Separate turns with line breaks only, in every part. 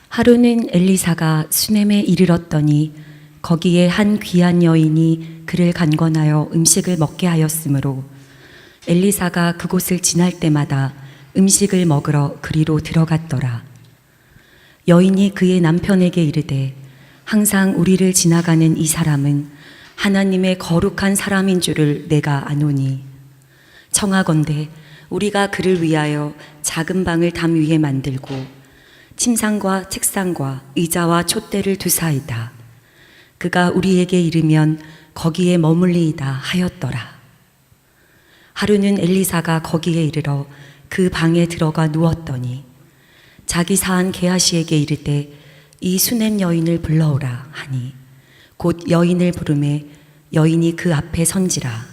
하루는 엘리사가 수넴에 이르렀더니 거기에 한 귀한 여인이 그를 간권하여 음식을 먹게 하였으므로 엘리사가 그곳을 지날 때마다 음식을 먹으러 그리로 들어갔더라. 여인이 그의 남편에게 이르되 항상 우리를 지나가는 이 사람은 하나님의 거룩한 사람인 줄을 내가 아노니 청하건대 우리가 그를 위하여 작은 방을 담 위에 만들고 침상과 책상과 의자와 촛대를 두사이다. 그가 우리에게 이르면 거기에 머물리이다 하였더라. 하루는 엘리사가 거기에 이르러 그 방에 들어가 누웠더니 자기 사한 게하시에게 이르되 이 수넴 여인을 불러오라 하니 곧 여인을 부르매 여인이 그 앞에 선지라.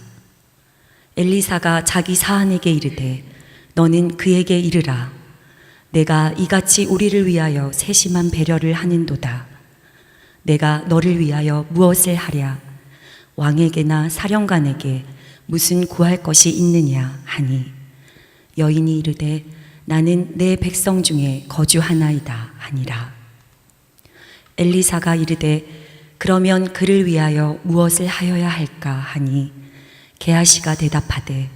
엘리사가 자기 사한에게 이르되 너는 그에게 이르라. 내가 이같이 우리를 위하여 세심한 배려를 하는도다. 내가 너를 위하여 무엇을 하랴? 왕에게나 사령관에게 무슨 구할 것이 있느냐 하니 여인이 이르되 나는 내 백성 중에 거주하나이다 하니라. 엘리사가 이르되 그러면 그를 위하여 무엇을 하여야 할까 하니 게하시가 대답하되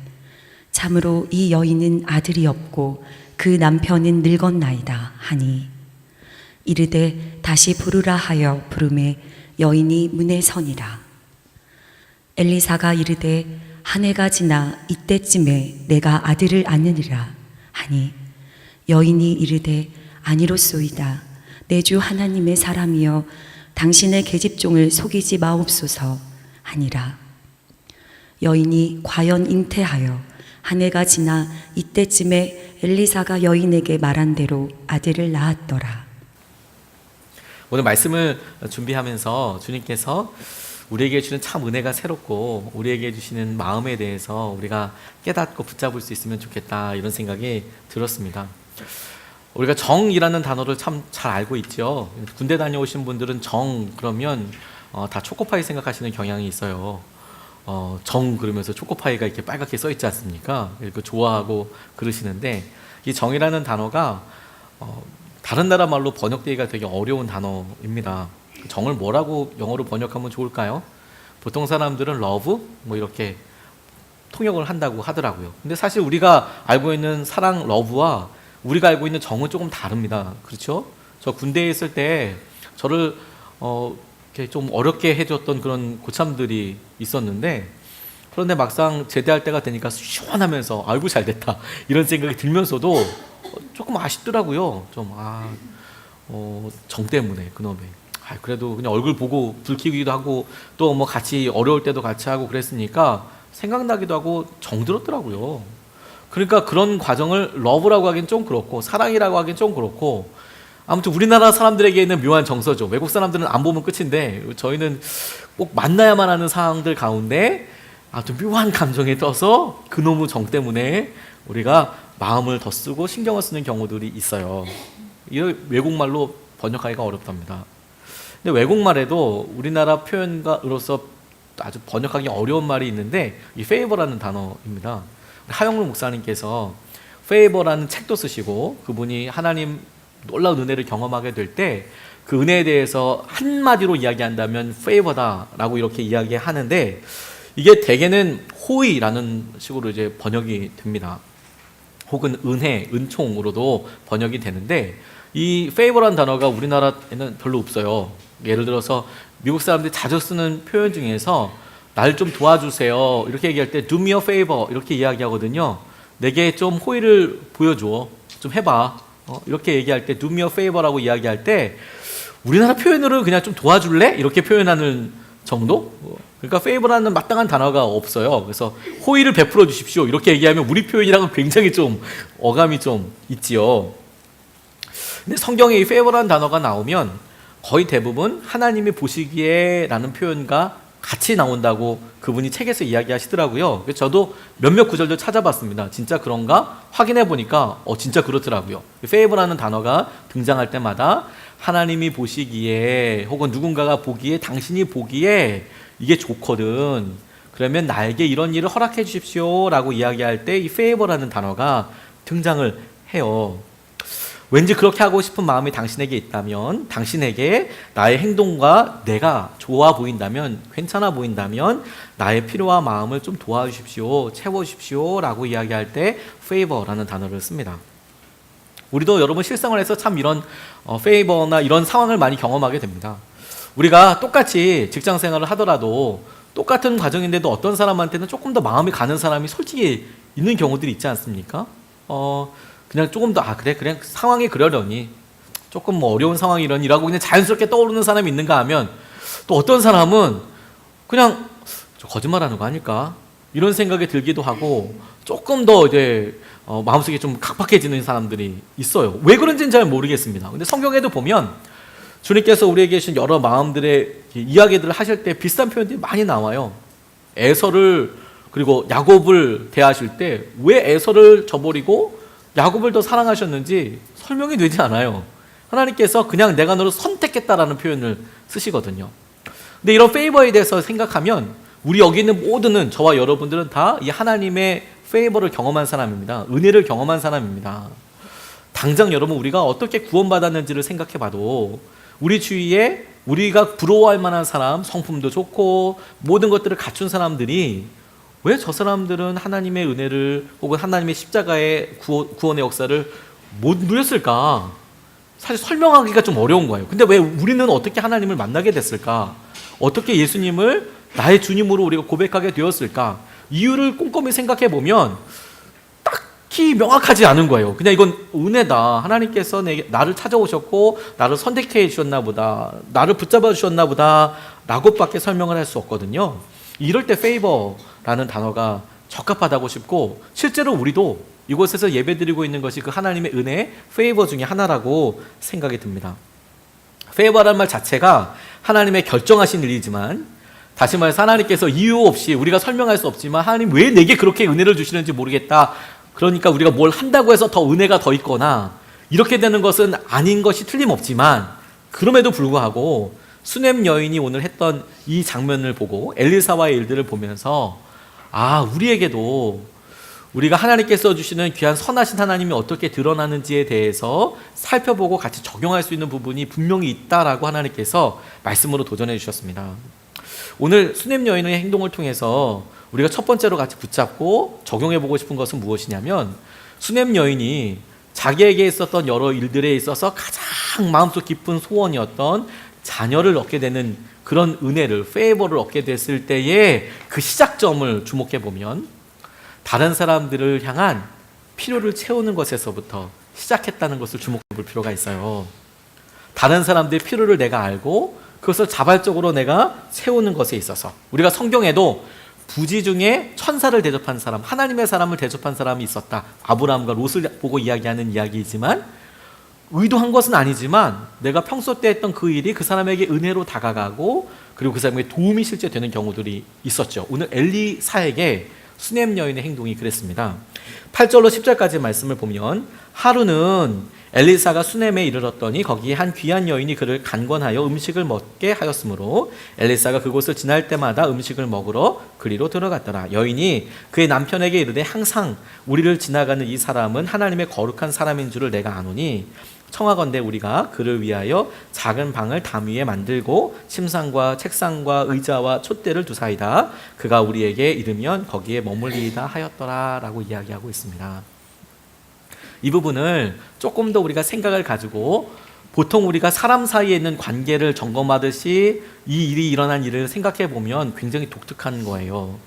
참으로 이 여인은 아들이 없고 그 남편은 늙었나이다 하니 이르되 다시 부르라 하여 부르매 여인이 문에 서니라. 엘리사가 이르되 한 해가 지나 이때쯤에 내가 아들을 안으리라 하니 여인이 이르되 아니로소이다. 내 주 하나님의 사람이여 당신의 계집종을 속이지 마옵소서 하니라. 여인이 과연 잉태하여 한 해가 지나 이때쯤에 엘리사가 여인에게 말한 대로 아들을 낳았더라.
오늘 말씀을 준비하면서 주님께서 우리에게 주는 참 은혜가 새롭고 우리에게 주시는 마음에 대해서 우리가 깨닫고 붙잡을 수 있으면 좋겠다 이런 생각이 들었습니다. 우리가 정이라는 단어를 참 잘 알고 있죠. 군대 다녀오신 분들은 정 그러면 다 초코파이 생각하시는 경향이 있어요. 정 그러면서 초코파이가 이렇게 빨갛게 써 있지 않습니까? 이거 좋아하고 그러시는데 이 정이라는 단어가 다른 나라 말로 번역되기가 되게 어려운 단어입니다. 정을 뭐라고 영어로 번역하면 좋을까요? 보통 사람들은 love 뭐 이렇게 통역을 한다고 하더라고요. 근데 사실 우리가 알고 있는 사랑 love와 우리가 알고 있는 정은 조금 다릅니다. 그렇죠? 저 군대에 있을 때 저를 이렇게 좀 어렵게 해줬던 그런 고참들이 있었는데 그런데 막상 제대할 때가 되니까 시원하면서 아이고 잘 됐다 이런 생각이 들면서도 조금 아쉽더라고요. 좀 정 때문에 그놈의 그래도 그냥 얼굴 보고 불키기도 하고 또 뭐 같이 어려울 때도 같이 하고 그랬으니까 생각나기도 하고 정들었더라고요. 그러니까 그런 과정을 러브라고 하긴 좀 그렇고 사랑이라고 하긴 좀 그렇고 아무튼 우리나라 사람들에게는 묘한 정서죠. 외국 사람들은 안 보면 끝인데 저희는 꼭 만나야만 하는 상황들 가운데 아주 묘한 감정에 떠서 그놈의 정 때문에 우리가 마음을 더 쓰고 신경을 쓰는 경우들이 있어요. 이 외국말로 번역하기가 어렵답니다. 근데 외국말에도 우리나라 표현가로서 아주 번역하기 어려운 말이 있는데 이 페이버라는 단어입니다. 하영록 목사님께서 페이버라는 책도 쓰시고 그분이 하나님 놀라운 은혜를 경험하게 될 때 그 은혜에 대해서 한마디로 이야기한다면 페이버다라고 이렇게 이야기하는데 이게 대개는 호의라는 식으로 이제 번역이 됩니다. 혹은 은혜, 은총으로도 번역이 되는데 이 페이버라는 단어가 우리나라에는 별로 없어요. 예를 들어서 미국 사람들이 자주 쓰는 표현 중에서 날 좀 도와주세요 이렇게 얘기할 때 do me a favor 이렇게 이야기하거든요. 내게 좀 호의를 보여줘, 좀 해봐 이렇게 얘기할 때 do me a favor라고 이야기할 때 우리나라 표현으로 그냥 좀 도와줄래? 이렇게 표현하는 정도? 그러니까 favor라는 마땅한 단어가 없어요. 그래서 호의를 베풀어 주십시오 이렇게 얘기하면 우리 표현이랑은 굉장히 좀 어감이 좀 있지요. 근데 성경에 이 favor라는 단어가 나오면 거의 대부분 하나님이 보시기에 라는 표현과 같이 나온다고 그분이 책에서 이야기하시더라고요. 그래서 저도 몇몇 구절들 찾아봤습니다. 진짜 그런가? 확인해 보니까 진짜 그렇더라고요. favor라는 단어가 등장할 때마다 하나님이 보시기에 혹은 누군가가 보기에 당신이 보기에 이게 좋거든. 그러면 나에게 이런 일을 허락해 주십시오 라고 이야기할 때 이 favor라는 단어가 등장을 해요. 왠지 그렇게 하고 싶은 마음이 당신에게 있다면, 당신에게 나의 행동과 내가 좋아 보인다면, 괜찮아 보인다면 나의 필요와 마음을 좀 도와주십시오, 채워주십시오 라고 이야기할 때 favor라는 단어를 씁니다. 우리도 여러분 실생활에서 참 이런 favor나 이런 상황을 많이 경험하게 됩니다. 우리가 똑같이 직장 생활을 하더라도 똑같은 과정인데도 어떤 사람한테는 조금 더 마음이 가는 사람이 솔직히 있는 경우들이 있지 않습니까? 그냥 조금 더 그래 상황이 그러려니 조금 뭐 어려운 상황이라고 그냥 자연스럽게 떠오르는 사람이 있는가 하면, 또 어떤 사람은 그냥 저 거짓말하는 거 아닐까 이런 생각이 들기도 하고 조금 더 이제 마음속에 좀 각박해지는 사람들이 있어요. 왜 그런지는 잘 모르겠습니다. 근데 성경에도 보면 주님께서 우리에게 주신 여러 마음들의 이야기들을 하실 때 비슷한 표현들이 많이 나와요. 에서를 그리고 야곱을 대하실 때 왜 에서를 저버리고 야곱을 더 사랑하셨는지 설명이 되지 않아요. 하나님께서 그냥 내가 너를 선택했다라는 표현을 쓰시거든요. 근데 이런 페이버에 대해서 생각하면 우리 여기 있는 모두는, 저와 여러분들은 다 이 하나님의 페이버를 경험한 사람입니다. 은혜를 경험한 사람입니다. 당장 여러분 우리가 어떻게 구원받았는지를 생각해 봐도 우리 주위에 우리가 부러워할 만한 사람, 성품도 좋고 모든 것들을 갖춘 사람들이 왜 저 사람들은 하나님의 은혜를 혹은 하나님의 십자가의 구원의 역사를 못 누렸을까? 사실 설명하기가 좀 어려운 거예요. 근데 왜 우리는 어떻게 하나님을 만나게 됐을까? 어떻게 예수님을 나의 주님으로 우리가 고백하게 되었을까? 이유를 꼼꼼히 생각해 보면 딱히 명확하지 않은 거예요. 그냥 이건 은혜다. 하나님께서 나를 찾아오셨고 나를 선택해 주셨나 보다, 나를 붙잡아 주셨나 보다 라고밖에 설명을 할 수 없거든요. 이럴 때 favor라는 단어가 적합하다고 싶고, 실제로 우리도 이곳에서 예배드리고 있는 것이 그 하나님의 은혜, favor 중에 하나라고 생각이 듭니다. favor라는 말 자체가 하나님의 결정하신 일이지만, 다시 말해서 하나님께서 이유 없이, 우리가 설명할 수 없지만 하나님 왜 내게 그렇게 은혜를 주시는지 모르겠다, 그러니까 우리가 뭘 한다고 해서 더 은혜가 더 있거나 이렇게 되는 것은 아닌 것이 틀림없지만, 그럼에도 불구하고 수넴 여인이 오늘 했던 이 장면을 보고 엘리사와의 일들을 보면서 우리에게도 우리가 하나님께서 주시는 귀한 선하신 하나님이 어떻게 드러나는지에 대해서 살펴보고 같이 적용할 수 있는 부분이 분명히 있다라고 하나님께서 말씀으로 도전해 주셨습니다. 오늘 수넴 여인의 행동을 통해서 우리가 첫 번째로 같이 붙잡고 적용해 보고 싶은 것은 무엇이냐면, 수넴 여인이 자기에게 있었던 여러 일들에 있어서 가장 마음속 깊은 소원이었던 자녀를 얻게 되는 그런 은혜를, 페이버를 얻게 됐을 때의 그 시작점을 주목해 보면, 다른 사람들을 향한 필요를 채우는 것에서부터 시작했다는 것을 주목해 볼 필요가 있어요. 다른 사람들의 필요를 내가 알고 그것을 자발적으로 내가 채우는 것에 있어서, 우리가 성경에도 부지 중에 천사를 대접한 사람, 하나님의 사람을 대접한 사람이 있었다. 아브라함과 롯을 보고 이야기하는 이야기이지만, 의도한 것은 아니지만 내가 평소 때 했던 그 일이 그 사람에게 은혜로 다가가고 그리고 그 사람에게 도움이 실제 되는 경우들이 있었죠. 오늘 엘리사에게 수넴 여인의 행동이 그랬습니다. 8절로 10절까지 말씀을 보면, 하루는 엘리사가 수넴에 이르렀더니 거기에 한 귀한 여인이 그를 간권하여 음식을 먹게 하였으므로 엘리사가 그곳을 지날 때마다 음식을 먹으러 그리로 들어갔더라. 여인이 그의 남편에게 이르되 항상 우리를 지나가는 이 사람은 하나님의 거룩한 사람인 줄을 내가 아노니 청하건대 우리가 그를 위하여 작은 방을 담 위에 만들고 침상과 책상과 의자와 촛대를 두사이다. 그가 우리에게 이르면 거기에 머물리이다 하였더라 라고 이야기하고 있습니다. 이 부분을 조금 더 우리가 생각을 가지고, 보통 우리가 사람 사이에 있는 관계를 점검하듯이 이 일이 일어난 일을 생각해 보면 굉장히 독특한 거예요.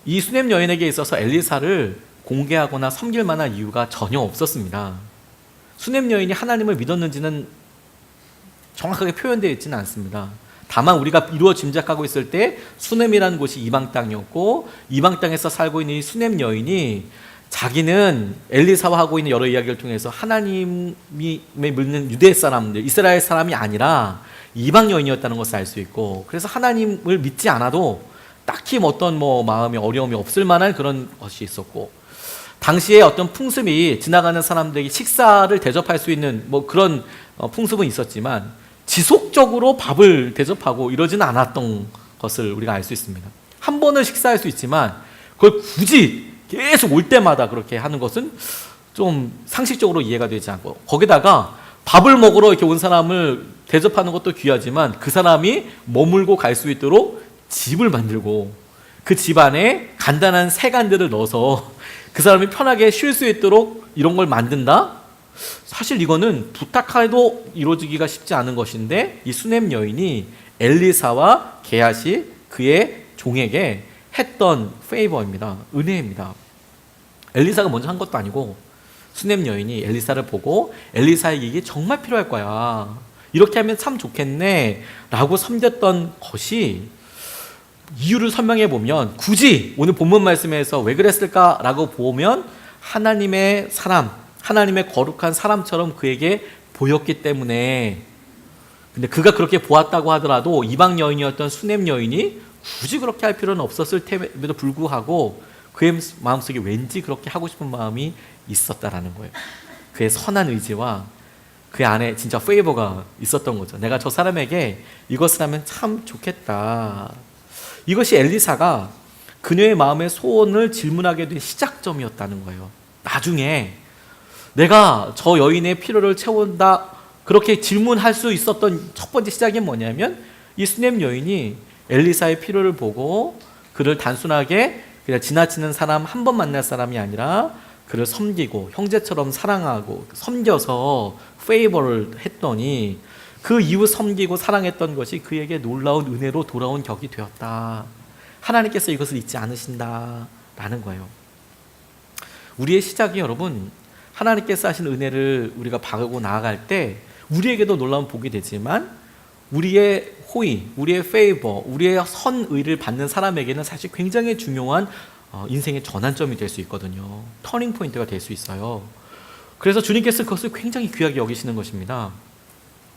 이 수넴 여인에게 있어서 엘리사를 공개하거나 섬길 만한 이유가 전혀 없었습니다. 수넴 여인이 하나님을 믿었는지는 정확하게 표현되어 있지는 않습니다. 다만 우리가 이루어 짐작하고 있을 때 수넴이라는 곳이 이방 땅이었고, 이방 땅에서 살고 있는 이 수넴 여인이 자기는 엘리사와 하고 있는 여러 이야기를 통해서 하나님이 믿는 유대 사람들, 이스라엘 사람이 아니라 이방 여인이었다는 것을 알 수 있고, 그래서 하나님을 믿지 않아도 딱히 어떤 마음에 어려움이 없을 만한 그런 것이 있었고, 당시에 어떤 풍습이 지나가는 사람들에게 식사를 대접할 수 있는 그런 풍습은 있었지만 지속적으로 밥을 대접하고 이러지는 않았던 것을 우리가 알 수 있습니다. 한 번은 식사할 수 있지만 그걸 굳이 계속 올 때마다 그렇게 하는 것은 좀 상식적으로 이해가 되지 않고, 거기다가 밥을 먹으러 이렇게 온 사람을 대접하는 것도 귀하지만 그 사람이 머물고 갈 수 있도록 집을 만들고 그 집 안에 간단한 세간들을 넣어서 그 사람이 편하게 쉴 수 있도록 이런 걸 만든다? 사실 이거는 부탁해도 이루어지기가 쉽지 않은 것인데, 이 수넴 여인이 엘리사와 게하시 그의 종에게 했던 페이버입니다. 은혜입니다. 엘리사가 먼저 한 것도 아니고 수넴 여인이 엘리사를 보고 엘리사에게 이게 정말 필요할 거야, 이렇게 하면 참 좋겠네 라고 섬겼던 것이, 이유를 설명해 보면, 굳이 오늘 본문 말씀에서 왜 그랬을까라고 보면 하나님의 사람, 하나님의 거룩한 사람처럼 그에게 보였기 때문에. 근데 그가 그렇게 보았다고 하더라도 이방 여인이었던 수넴 여인이 굳이 그렇게 할 필요는 없었을 텐데도 불구하고 그의 마음속에 왠지 그렇게 하고 싶은 마음이 있었다라는 거예요. 그의 선한 의지와 그 안에 진짜 페이버가 있었던 거죠. 내가 저 사람에게 이것을 하면 참 좋겠다. 이것이 엘리사가 그녀의 마음의 소원을 질문하게 된 시작점이었다는 거예요. 나중에 내가 저 여인의 필요를 채운다, 그렇게 질문할 수 있었던 첫 번째 시작이 뭐냐면, 이 수넴 여인이 엘리사의 필요를 보고 그를 단순하게 그냥 지나치는 사람, 한 번 만날 사람이 아니라 그를 섬기고 형제처럼 사랑하고 섬겨서 페이버를 했더니, 그 이후 섬기고 사랑했던 것이 그에게 놀라운 은혜로 돌아온 격이 되었다. 하나님께서 이것을 잊지 않으신다라는 거예요. 우리의 시작이, 여러분, 하나님께서 하신 은혜를 우리가 바라고 나아갈 때 우리에게도 놀라운 복이 되지만, 우리의 호의, 우리의 페이버, 우리의 선의를 받는 사람에게는 사실 굉장히 중요한 인생의 전환점이 될 수 있거든요. 터닝 포인트가 될 수 있어요. 그래서 주님께서 그것을 굉장히 귀하게 여기시는 것입니다.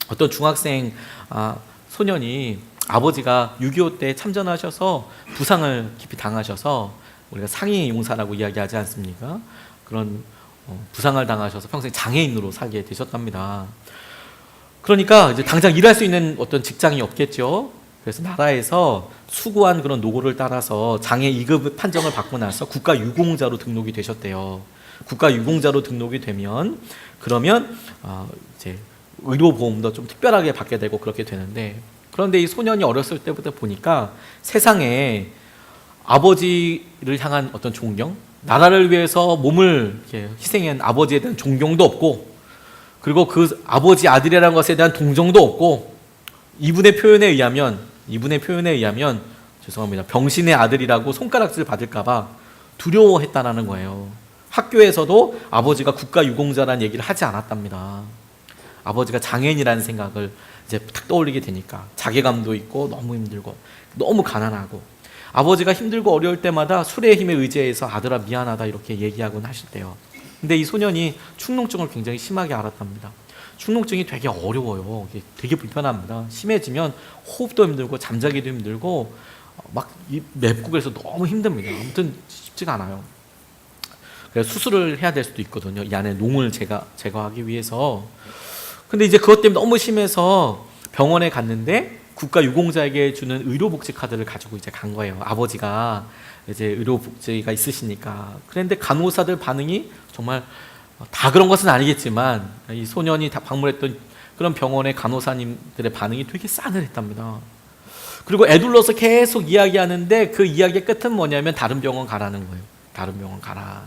어떤 중학생 소년이 아버지가 6.25 때 참전하셔서 부상을 깊이 당하셔서, 우리가 상해 용사라고 이야기하지 않습니까? 그런 부상을 당하셔서 평생 장애인으로 살게 되셨답니다. 그러니까 이제 당장 일할 수 있는 어떤 직장이 없겠죠. 그래서 나라에서 수고한 그런 노고를 따라서 장애 2급 판정을 받고 나서 국가 유공자로 등록이 되셨대요. 국가 유공자로 등록이 되면, 그러면 이제 의료보험도 좀 특별하게 받게 되고 그렇게 되는데, 그런데 이 소년이 어렸을 때부터 보니까 세상에 아버지를 향한 어떤 존경, 나라를 위해서 몸을 이렇게 희생한 아버지에 대한 존경도 없고, 그리고 그 아버지 아들이라는 것에 대한 동정도 없고, 이분의 표현에 의하면 죄송합니다, 병신의 아들이라고 손가락질 받을까봐 두려워했다라는 거예요. 학교에서도 아버지가 국가유공자라는 얘기를 하지 않았답니다. 아버지가 장애인이라는 생각을 이제 탁 떠올리게 되니까 자괴감도 있고 너무 힘들고 너무 가난하고, 아버지가 힘들고 어려울 때마다 술의 힘에 의지해서 아들아 미안하다 이렇게 얘기하곤 하실 때요. 근데 이 소년이 축농증을 굉장히 심하게 앓았답니다. 축농증이 되게 어려워요. 되게 불편합니다. 심해지면 호흡도 힘들고 잠자기도 힘들고 막 맵고 그래서 너무 힘듭니다. 아무튼 쉽지가 않아요. 그래서 수술을 해야 될 수도 있거든요. 이 안에 농을 제거하기 위해서. 근데 이제 그것 때문에 너무 심해서 병원에 갔는데 국가유공자에게 주는 의료복지 카드를 가지고 이제 간 거예요. 아버지가 이제 의료복지가 있으시니까. 그런데 간호사들 반응이 정말, 다 그런 것은 아니겠지만 이 소년이 다 방문했던 그런 병원의 간호사님들의 반응이 되게 싸늘했답니다. 그리고 애둘러서 계속 이야기하는데 그 이야기의 끝은 뭐냐면 다른 병원 가라는 거예요. 다른 병원 가라.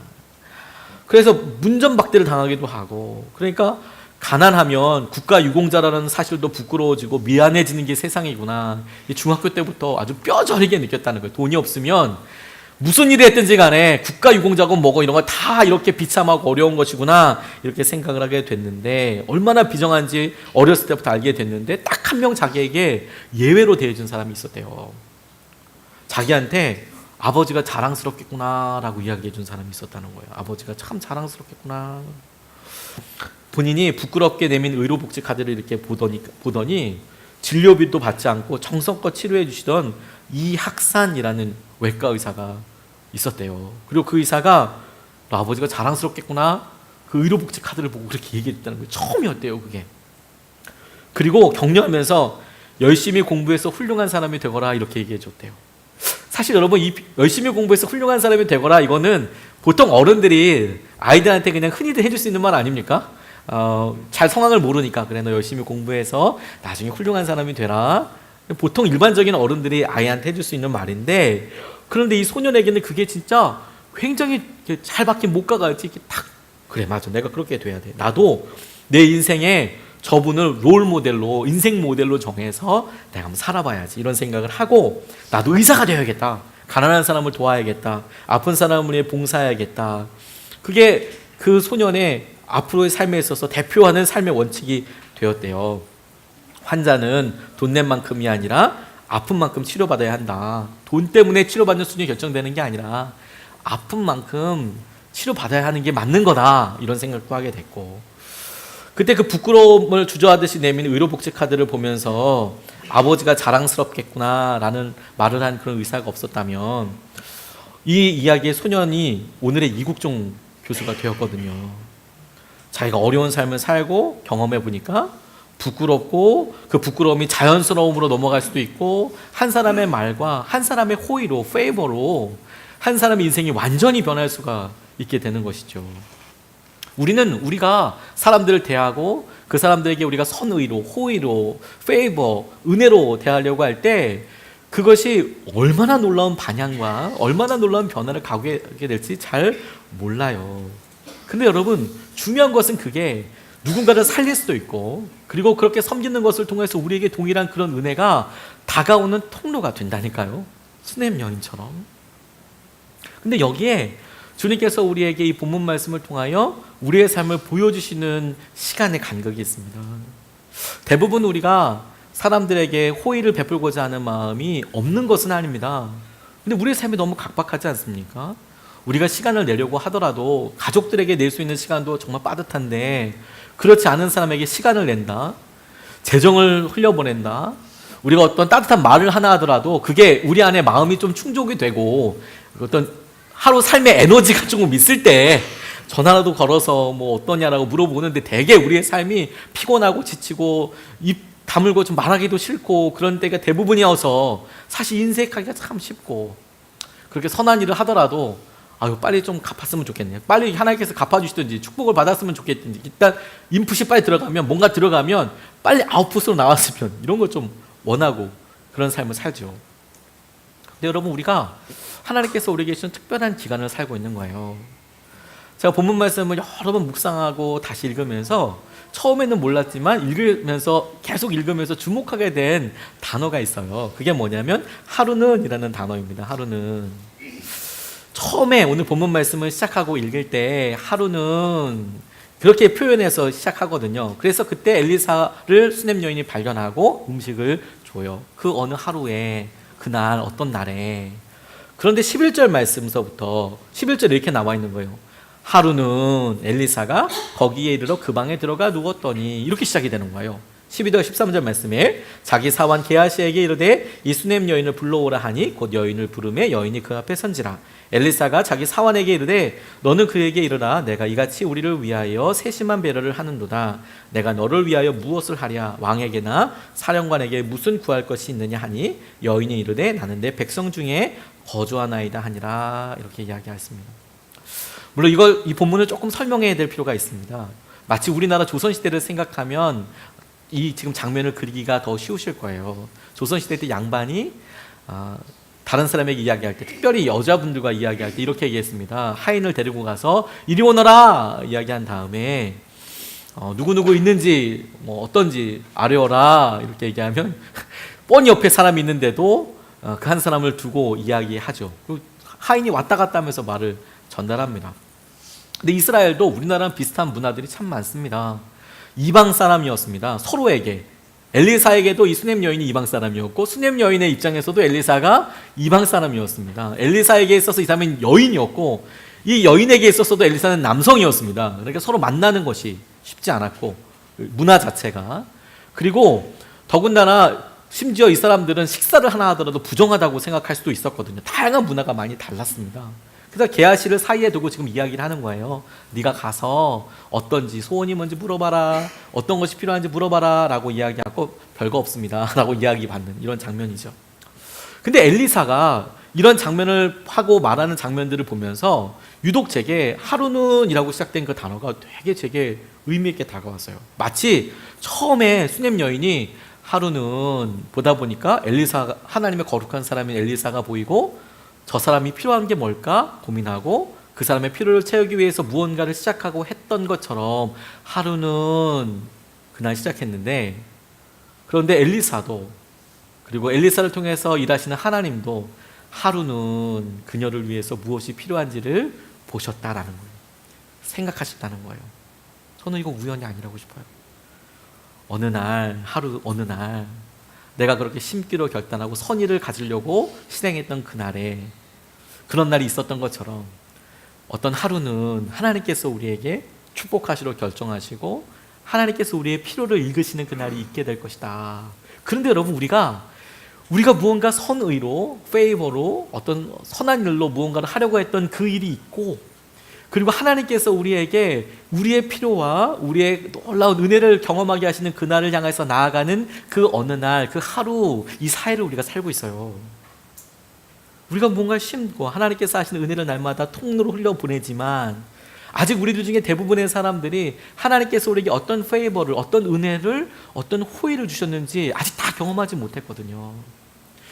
그래서 문전박대를 당하기도 하고, 그러니까 가난하면 국가유공자라는 사실도 부끄러워지고 미안해지는 게 세상이구나. 중학교 때부터 아주 뼈저리게 느꼈다는 거예요. 돈이 없으면 무슨 일을 했든지 간에 국가유공자고 뭐고 이런 거 다 이렇게 비참하고 어려운 것이구나, 이렇게 생각을 하게 됐는데, 얼마나 비정한지 어렸을 때부터 알게 됐는데, 딱 한 명 자기에게 예외로 대해준 사람이 있었대요. 자기한테 아버지가 자랑스럽겠구나 라고 이야기해 준 사람이 있었다는 거예요. 아버지가 참 자랑스럽겠구나. 본인이 부끄럽게 내민 의료복지 카드를 이렇게 보더니 진료비도 받지 않고 정성껏 치료해 주시던 이학산이라는 외과 의사가 있었대요. 그리고 그 의사가 너 아버지가 자랑스럽겠구나, 그 의료복지 카드를 보고 그렇게 얘기했다는 거예요. 처음이었대요, 그게. 그리고 격려하면서 열심히 공부해서 훌륭한 사람이 되거라 이렇게 얘기해 줬대요. 사실 여러분, 이 열심히 공부해서 훌륭한 사람이 되거라, 이거는 보통 어른들이 아이들한테 그냥 흔히들 해줄 수 있는 말 아닙니까? 잘 상황을 모르니까 그래 너 열심히 공부해서 나중에 훌륭한 사람이 되라. 보통 일반적인 어른들이 아이한테 해줄 수 있는 말인데, 그런데 이 소년에게는 그게 진짜 굉장히 잘 박힌 목과같이 이렇게 딱, 그래 맞아 내가 그렇게 돼야 돼. 나도 내 인생에 저분을 롤 모델로, 인생 모델로 정해서 내가 한번 살아봐야지, 이런 생각을 하고 나도 의사가 되어야겠다, 가난한 사람을 도와야겠다, 아픈 사람을 위해 봉사해야겠다. 그게 그 소년의 앞으로의 삶에 있어서 대표하는 삶의 원칙이 되었대요. 환자는 돈 낸 만큼이 아니라 아픈 만큼 치료받아야 한다. 돈 때문에 치료받는 수준이 결정되는 게 아니라 아픈 만큼 치료받아야 하는 게 맞는 거다, 이런 생각도 하게 됐고, 그때 그 부끄러움을 주저하듯이 내민 의료복지 카드를 보면서 아버지가 자랑스럽겠구나 라는 말을 한 그런 의사가 없었다면 이 이야기의 소년이 오늘의 이국종 교수가 되었거든요. 자기가 어려운 삶을 살고 경험해 보니까 부끄럽고, 그 부끄러움이 자연스러움으로 넘어갈 수도 있고, 한 사람의 말과 한 사람의 호의로, 페이버로 한 사람의 인생이 완전히 변할 수가 있게 되는 것이죠. 우리가 사람들을 대하고 그 사람들에게 우리가 선의로, 호의로, 페이버, 은혜로 대하려고 할 때 그것이 얼마나 놀라운 반향과 얼마나 놀라운 변화를 가게 될지 잘 몰라요. 근데 여러분, 중요한 것은 그게 누군가를 살릴 수도 있고, 그리고 그렇게 섬기는 것을 통해서 우리에게 동일한 그런 은혜가 다가오는 통로가 된다니까요. 수넴 여인처럼. 근데 여기에 주님께서 우리에게 이 본문 말씀을 통하여 우리의 삶을 보여주시는 시간의 간격이 있습니다. 대부분 우리가 사람들에게 호의를 베풀고자 하는 마음이 없는 것은 아닙니다. 근데 우리의 삶이 너무 각박하지 않습니까? 우리가 시간을 내려고 하더라도 가족들에게 낼 수 있는 시간도 정말 빠듯한데, 그렇지 않은 사람에게 시간을 낸다, 재정을 흘려보낸다, 우리가 어떤 따뜻한 말을 하나 하더라도 그게 우리 안에 마음이 좀 충족이 되고 어떤 하루 삶의 에너지가 조금 있을 때 전화라도 걸어서 뭐 어떠냐라고 물어보는데, 되게 우리의 삶이 피곤하고 지치고 입 다물고 좀 말하기도 싫고 그런 때가 대부분이어서 사실 인색하기가 참 쉽고, 그렇게 선한 일을 하더라도 아유 빨리 좀 갚았으면 좋겠네요, 빨리 하나님께서 갚아주시든지 축복을 받았으면 좋겠든지, 일단 인풋이 빨리 들어가면, 뭔가 들어가면 빨리 아웃풋으로 나왔으면, 이런 걸 좀 원하고 그런 삶을 살죠. 근데 여러분, 우리가 하나님께서 우리에게 주신 특별한 기간을 살고 있는 거예요. 제가 본문 말씀을 여러 번 묵상하고 다시 읽으면서 처음에는 몰랐지만 읽으면서 계속 읽으면서 주목하게 된 단어가 있어요. 그게 뭐냐면 하루는 이라는 단어입니다. 하루는. 처음에 오늘 본문 말씀을 시작하고 읽을 때 하루는 그렇게 표현해서 시작하거든요. 그래서 그때 엘리사를 수넴 여인이 발견하고 음식을 줘요. 그 어느 하루에, 그날 어떤 날에. 그런데 11절 말씀서부터 11절에 이렇게 나와 있는 거예요. 하루는 엘리사가 거기에 이르러 그 방에 들어가 누웠더니, 이렇게 시작이 되는 거예요. 12절 13절 말씀에 자기 사환 게하시에게 이르되 이 수넴 여인을 불러오라 하니 곧 여인을 부르매 여인이 그 앞에 선지라. 엘리사가 자기 사환에게 이르되 너는 그에게 이르라 내가 이같이 우리를 위하여 세심한 배려를 하는도다. 내가 너를 위하여 무엇을 하랴. 왕에게나 사령관에게 무슨 구할 것이 있느냐 하니 여인이 이르되 나는 내 백성 중에 거주하나이다 하니라. 이렇게 이야기했습니다. 물론 이 본문을 조금 설명해야 될 필요가 있습니다. 마치 우리나라 조선시대를 생각하면 이 지금 장면을 그리기가 더 쉬우실 거예요. 조선시대 때 양반이 다른 사람에게 이야기할 때, 특별히 여자분들과 이야기할 때 이렇게 얘기했습니다. 하인을 데리고 가서 이리 오너라 이야기한 다음에 누구누구 있는지 뭐 어떤지 아뢰어라 이렇게 얘기하면 뻔히 옆에 사람이 있는데도 그 한 사람을 두고 이야기하죠. 그리고 하인이 왔다 갔다 하면서 말을 전달합니다. 근데 이스라엘도 우리나라랑 비슷한 문화들이 참 많습니다. 이방 사람이었습니다. 서로에게. 엘리사에게도 이 수넴 여인이 이방 사람이었고, 수넴 여인의 입장에서도 엘리사가 이방 사람이었습니다. 엘리사에게 있어서 이 사람은 여인이었고, 이 여인에게 있어서도 엘리사는 남성이었습니다. 그러니까 서로 만나는 것이 쉽지 않았고, 문화 자체가. 그리고 더군다나 심지어 이 사람들은 식사를 하나 하더라도 부정하다고 생각할 수도 있었거든요. 다양한 문화가 많이 달랐습니다. 그래서 게하시를 사이에 두고 지금 이야기를 하는 거예요. 네가 가서 어떤지, 소원이 뭔지 물어봐라, 어떤 것이 필요한지 물어봐라 라고 이야기하고 별거 없습니다 라고 이야기 받는 이런 장면이죠. 근데 엘리사가 이런 장면을 하고 말하는 장면들을 보면서 유독 제게 하루는이라고 시작된 그 단어가 되게 제게 의미 있게 다가왔어요. 마치 처음에 수넴 여인이 하루는 보다 보니까 엘리사, 하나님의 거룩한 사람인 엘리사가 보이고 저 사람이 필요한 게 뭘까 고민하고 그 사람의 필요를 채우기 위해서 무언가를 시작하고 했던 것처럼 하루는 그날 시작했는데, 그런데 엘리사도, 그리고 엘리사를 통해서 일하시는 하나님도 하루는 그녀를 위해서 무엇이 필요한지를 보셨다라는 거예요. 생각하셨다는 거예요. 저는 이거 우연이 아니라고 싶어요. 어느 날 내가 그렇게 심기로 결단하고 선의를 가지려고 실행했던 그날에, 그런 날이 있었던 것처럼 어떤 하루는 하나님께서 우리에게 축복하시러 결정하시고 하나님께서 우리의 필요를 읽으시는 그날이 있게 될 것이다. 그런데 여러분, 우리가 무언가 선의로, 페이버로, 어떤 선한 일로 무언가를 하려고 했던 그 일이 있고, 그리고 하나님께서 우리에게 우리의 필요와 우리의 놀라운 은혜를 경험하게 하시는 그날을 향해서 나아가는 그 어느 날, 그 하루, 이 사이를 우리가 살고 있어요. 우리가 무언가를 심고 하나님께서 하시는 은혜를 날마다 통로로 흘려보내지만, 아직 우리들 중에 대부분의 사람들이 하나님께서 우리에게 어떤 페이버를, 어떤 은혜를, 어떤 호의를 주셨는지 아직 다 경험하지 못했거든요.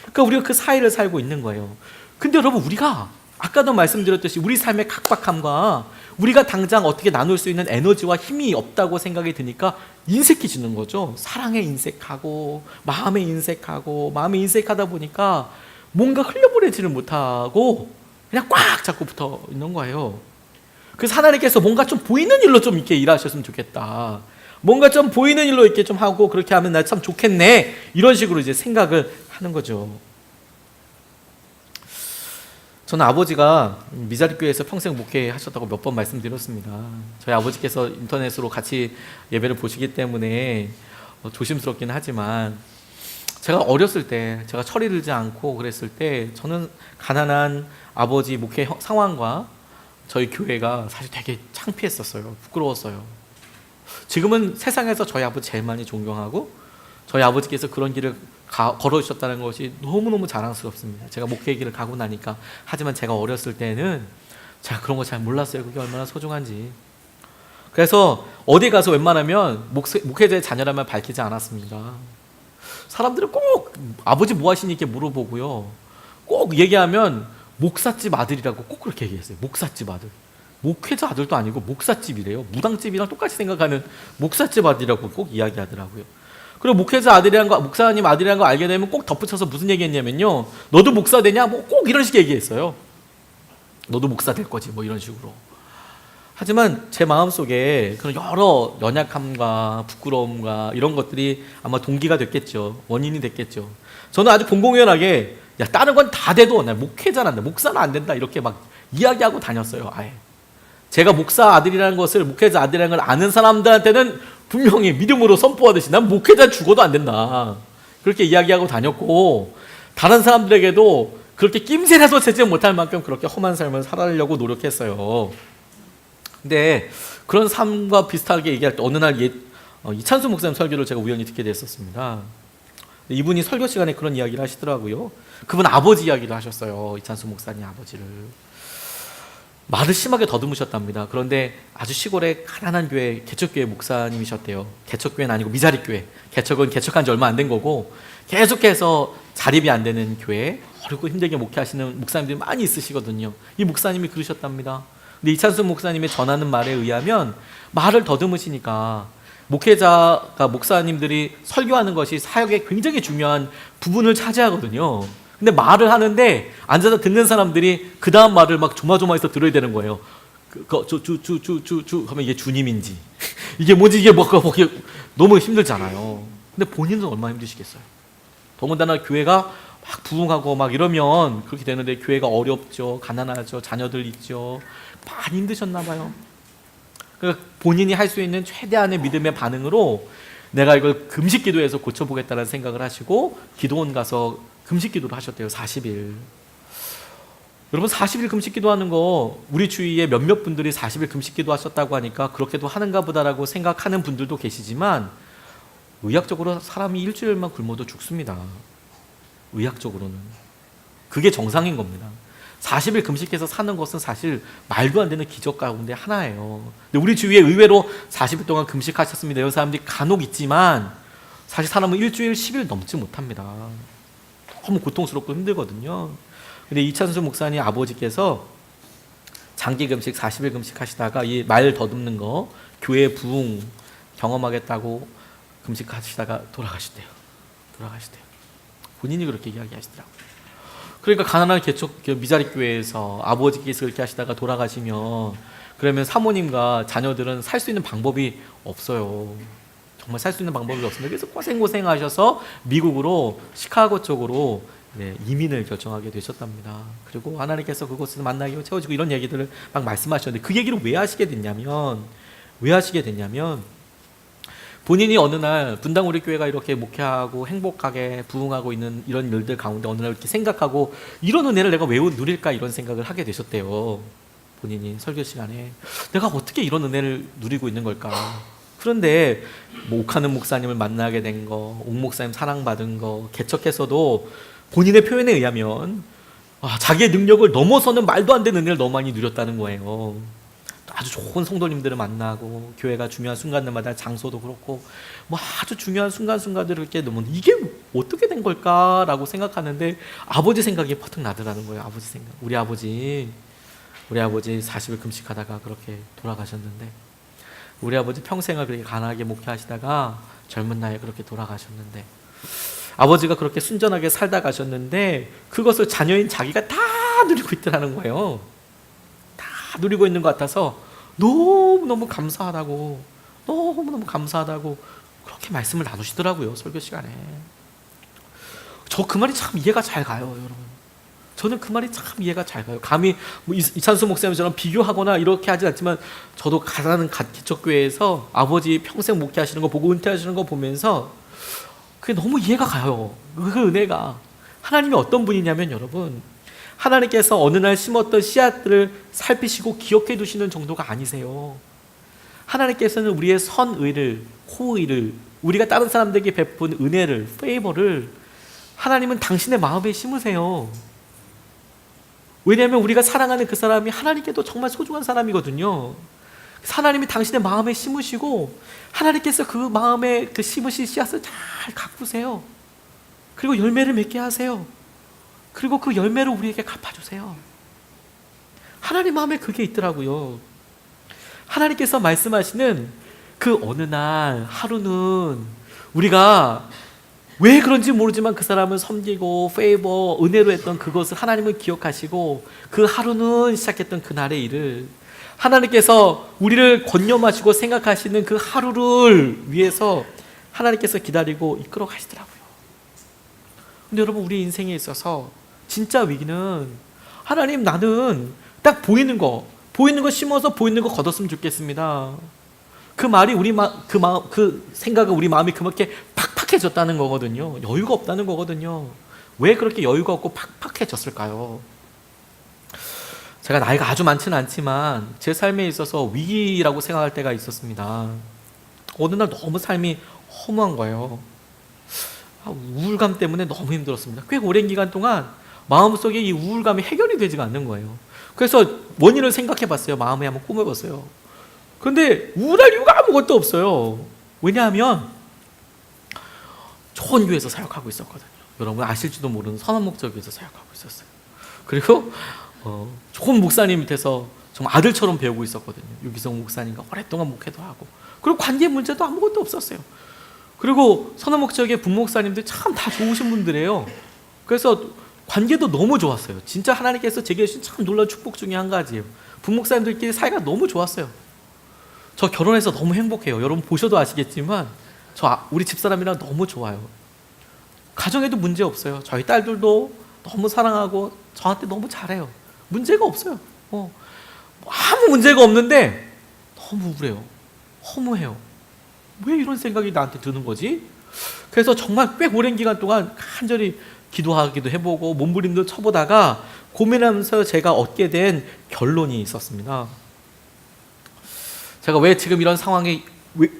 그러니까 우리가 그 사이를 살고 있는 거예요. 근데 여러분, 우리가 아까도 말씀드렸듯이 우리 삶의 각박함과 우리가 당장 어떻게 나눌 수 있는 에너지와 힘이 없다고 생각이 드니까 인색해지는 거죠. 사랑에 인색하고 마음에 인색하다 보니까 뭔가 흘려보내지를 못하고 그냥 꽉 잡고 붙어 있는 거예요. 그래서 하나님께서 뭔가 좀 보이는 일로 좀 이렇게 일하셨으면 좋겠다. 뭔가 좀 보이는 일로 이렇게 좀 하고 그렇게 하면 나 참 좋겠네. 이런 식으로 이제 생각을 하는 거죠. 저는 아버지가 미자립교회에서 평생 목회하셨다고 몇 번 말씀드렸습니다. 저희 아버지께서 인터넷으로 같이 예배를 보시기 때문에 조심스럽긴 하지만, 제가 어렸을 때, 제가 철이 들지 않고 그랬을 때 저는 가난한 아버지 목회 상황과 저희 교회가 사실 되게 창피했었어요. 부끄러웠어요. 지금은 세상에서 저희 아버지 제일 많이 존경하고 저희 아버지께서 그런 길을 걸어주셨다는 것이 너무너무 자랑스럽습니다. 제가 목회 길을 가고 나니까. 하지만 제가 어렸을 때는 제가 그런 거 잘 몰랐어요. 그게 얼마나 소중한지. 그래서 어디 가서 웬만하면 목회자의 자녀라면 밝히지 않았습니다. 사람들은 꼭 아버지 뭐 하시니 이렇게 물어보고요. 꼭 얘기하면 목사집 아들이라고 꼭 그렇게 얘기했어요. 목사집 아들. 목회자 아들도 아니고 목사집이래요. 무당집이랑 똑같이 생각하는 목사집 아들이라고 꼭 이야기하더라고요. 그리고 목회자 아들이란 거, 목사님 아들이란 거 알게 되면 꼭 덧붙여서 무슨 얘기했냐면요, 너도 목사 되냐? 뭐 꼭 이런 식의 얘기했어요. 너도 목사 될 거지, 뭐 이런 식으로. 하지만 제 마음속에 그런 여러 연약함과 부끄러움과 이런 것들이 아마 동기가 됐겠죠. 원인이 됐겠죠. 저는 아주 공공연하게, 야, 다른 건 다 돼도 나 목회자는, 목사는 안 된다, 이렇게 막 이야기하고 다녔어요. 아예. 제가 목사 아들이라는 것을, 목회자 아들이라는 걸 아는 사람들한테는 분명히 믿음으로 선포하듯이 난 목회자 죽어도 안 된다, 그렇게 이야기하고 다녔고, 다른 사람들에게도 그렇게 낌새라도 채지 못할 만큼 그렇게 험한 삶을 살아내려고 노력했어요. 근데 그런 삶과 비슷하게 얘기할 때 어느 날 이찬수 목사님 설교를 제가 우연히 듣게 됐었습니다. 이분이 설교 시간에 그런 이야기를 하시더라고요. 그분 아버지 이야기를 하셨어요. 이찬수 목사님 아버지를. 말을 심하게 더듬으셨답니다. 그런데 아주 시골의 가난한 교회, 개척교회 목사님이셨대요. 개척교회는 아니고 미자립교회. 개척은 개척한 지 얼마 안 된 거고, 계속해서 자립이 안 되는 교회, 어렵고 힘들게 목회하시는 목사님들이 많이 있으시거든요. 이 목사님이 그러셨답니다. 근데 이찬수 목사님의 전하는 말에 의하면 말을 더듬으시니까 목회자가, 목사님들이 설교하는 것이 사역에 굉장히 중요한 부분을 차지하거든요. 근데 말을 하는데 앉아서 듣는 사람들이 그 다음 말을 막 조마조마해서 들어야 되는 거예요. 하면 이게 주님인지 이게 뭔지, 이게 뭐가 너무 힘들잖아요. 근데 본인은 얼마나 힘드시겠어요. 더군다나 교회가 막 부흥하고 막 이러면 그렇게 되는데, 교회가 어렵죠, 가난하죠, 자녀들 있죠. 많이 힘드셨나 봐요. 그러니까 본인이 할 수 있는 최대한의 믿음의 반응으로 내가 이걸 금식 기도해서 고쳐보겠다는 생각을 하시고 기도원 가서 금식 기도를 하셨대요. 40일. 여러분, 40일 금식 기도하는 거, 우리 주위에 몇몇 분들이 40일 금식 기도하셨다고 하니까 그렇게도 하는가 보다라고 생각하는 분들도 계시지만, 의학적으로 사람이 일주일만 굶어도 죽습니다. 의학적으로는. 그게 정상인 겁니다. 40일 금식해서 사는 것은 사실 말도 안 되는 기적 가운데 하나예요. 근데 우리 주위에 의외로 40일 동안 금식하셨습니다. 이런 사람들이 간혹 있지만 사실 사람은 일주일 10일 넘지 못합니다. 너무 고통스럽고 힘들거든요. 근데 이찬수 목사님 아버지께서 장기 금식 40일 금식 하시다가 이 말 더듬는 거 교회 부흥 경험하겠다고 금식하시다가 돌아가시대요. 본인이 그렇게 이야기하시더라고요. 그러니까 가난한 개척 미자리 교회에서 아버지께서 그렇게 하시다가 돌아가시면 그러면 사모님과 자녀들은 살 수 있는 방법이 없어요. 정말 살 수 있는 방법이 없습니다. 그래서 고생하셔서 미국으로 시카고 쪽으로 이민을 결정하게 되셨답니다. 그리고 하나님께서 그곳에서 만나게 채워주고 이런 얘기들을 막 말씀하셨는데 그 얘기를 왜 하시게 됐냐면 본인이 어느 날 분당 우리 교회가 이렇게 목회하고 행복하게 부흥하고 있는 이런 일들 가운데 어느 날 이렇게 생각하고 이런 은혜를 내가 왜 누릴까 이런 생각을 하게 되셨대요. 본인이 설교 시간에 내가 어떻게 이런 은혜를 누리고 있는 걸까. 그런데 뭐 옥하는 목사님을 만나게 된 거, 옥 목사님 사랑받은 거, 개척해서도 본인의 표현에 의하면 자기의 능력을 넘어서는 말도 안 되는 은혜를 너무 많이 누렸다는 거예요. 아주 좋은 성도님들을 만나고 교회가 중요한 순간들마다 장소도 그렇고 뭐 아주 중요한 순간순간들을 이렇게 너무 이게 어떻게 된 걸까라고 생각하는데 아버지 생각이 퍼뜩 나더라는 거예요. 아버지 생각. 우리 아버지 40일 금식하다가 그렇게 돌아가셨는데 우리 아버지 평생을 그렇게 가난하게 목회하시다가 젊은 나이에 그렇게 돌아가셨는데 아버지가 그렇게 순전하게 살다 가셨는데 그것을 자녀인 자기가 다 누리고 있더라는 거예요. 다 누리고 있는 것 같아서 너무너무 감사하다고 그렇게 말씀을 나누시더라고요. 설교 시간에. 저 그 말이 참 이해가 잘 가요, 여러분. 저는 그 말이 참 이해가 잘 가요. 감히 뭐 이찬수 목사님처럼 비교하거나 이렇게 하지 않지만 저도 가는 기척교회에서 아버지 평생 목회하시는 거 보고 은퇴하시는 거 보면서 그게 너무 이해가 가요. 그 은혜가. 하나님이 어떤 분이냐면 여러분, 하나님께서 어느 날 심었던 씨앗들을 살피시고 기억해 두시는 정도가 아니세요. 하나님께서는 우리의 선의를, 호의를, 우리가 다른 사람들에게 베푼 은혜를, 페이버를 하나님은 당신의 마음에 심으세요. 왜냐하면 우리가 사랑하는 그 사람이 하나님께도 정말 소중한 사람이거든요. 하나님이 당신의 마음에 심으시고 하나님께서 그 마음에 그 심으신 씨앗을 잘 가꾸세요. 그리고 열매를 맺게 하세요. 그리고 그 열매를 우리에게 갚아주세요. 하나님 마음에 그게 있더라고요. 하나님께서 말씀하시는 그 어느 날 하루는 우리가 왜 그런지 모르지만 그 사람을 섬기고 페이버, 은혜로 했던 그것을 하나님은 기억하시고 그 하루는 시작했던 그날의 일을 하나님께서 우리를 권념하시고 생각하시는 그 하루를 위해서 하나님께서 기다리고 이끌어 가시더라고요. 근데 여러분, 우리 인생에 있어서 진짜 위기는 하나님, 나는 딱 보이는 거 심어서 보이는 거 거뒀으면 좋겠습니다. 그 말이 그 생각은 우리 마음이 그렇게 팍팍해졌다는 거거든요. 여유가 없다는 거거든요. 왜 그렇게 여유가 없고 팍팍해졌을까요? 제가 나이가 아주 많지는 않지만 제 삶에 있어서 위기라고 생각할 때가 있었습니다. 어느 날 너무 삶이 허무한 거예요. 우울감 때문에 너무 힘들었습니다. 꽤 오랜 기간 동안 마음속에 이 우울감이 해결이 되지가 않는 거예요. 그래서 원인을 생각해 봤어요. 마음에 한번 꾸며봤어요. 그런데 우울할 이유가 아무것도 없어요. 왜냐하면 좋은 교회에서 사역하고 있었거든요. 여러분 아실지도 모르는 선한 목적에서 사역하고 있었어요. 그리고 좋은 목사님 밑에서 정말 아들처럼 배우고 있었거든요. 유기성 목사님과 오랫동안 목회도 하고, 그리고 관계 문제도 아무것도 없었어요. 그리고 선한 목적의 부목사님들 참 다 좋으신 분들이에요. 그래서 관계도 너무 좋았어요. 진짜 하나님께서 제게 주신 참 놀라운 축복 중에 한 가지예요. 부목사님들끼리 사이가 너무 좋았어요. 저 결혼해서 너무 행복해요. 여러분 보셔도 아시겠지만 우리 집사람이랑 너무 좋아요. 가정에도 문제 없어요. 저희 딸들도 너무 사랑하고 저한테 너무 잘해요. 문제가 없어요. 아무 문제가 없는데 너무 우울해요. 허무해요. 왜 이런 생각이 나한테 드는 거지? 그래서 정말 꽤 오랜 기간 동안 간절히 기도하기도 해보고 몸부림도 쳐보다가 고민하면서 제가 얻게 된 결론이 있었습니다. 제가 왜 지금 이런 상황에